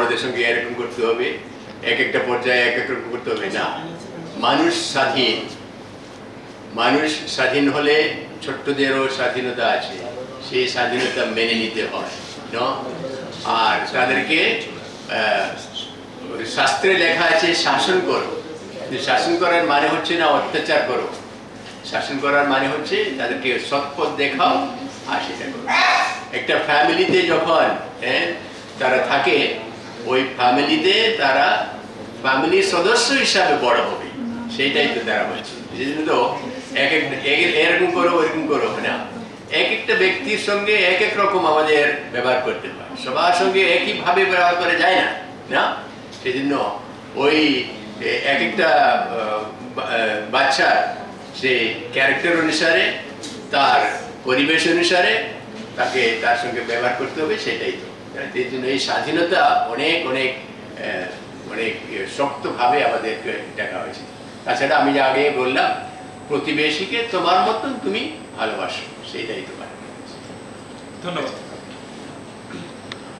বড়দের সঙ্গে এরকম করতে হবে, এক একটা পর্যায়ে এক এক রকম করতে হবে না। মানুষ স্বাধীন, মানুষ স্বাধীন হলে ছোট্টদেরও স্বাধীনতা আছে, সেই স্বাধীনতা মেনে নিতে হয় না। আর তাদেরকে শাস্ত্রে লেখা আছে শাসন করো, শাসন করার মানে হচ্ছে না অত্যাচার করো, শাসন করার মানে হচ্ছে তাদেরকে সৎপথ দেখাও আর সেটা করো। একটা ফ্যামিলিতে যখন তারা থাকে, ওই ফ্যামিলিতে তারা ফ্যামিলির সদস্য হিসাবে বড় হবে, সেইটাই তো তারা বলছে। তো এরকম করো ওইরকম করো না, এক একটা ব্যক্তির সঙ্গে এক এক রকম আমাদের ব্যবহার করতে হয়, সবার সঙ্গে একইভাবে ব্যবহার করা যায় না না। সেজন্য ওই এক একটা বাচ্চার সে ক্যারেক্টার অনুসারে, তার পরিবেশ অনুসারে তাকে তার সঙ্গে ব্যবহার করতে হবে, সেটাই তো। এই জন্য এই স্বাধীনতা অনেক অনেক অনেক শক্তভাবে আমাদেরকে দেখা হয়েছে। তাছাড়া আমি যে আগে বললাম, প্রতিবেশীকে তোমার মতন তুমি ভালোবাসো, সেটাই তোমার। ধন্যবাদ।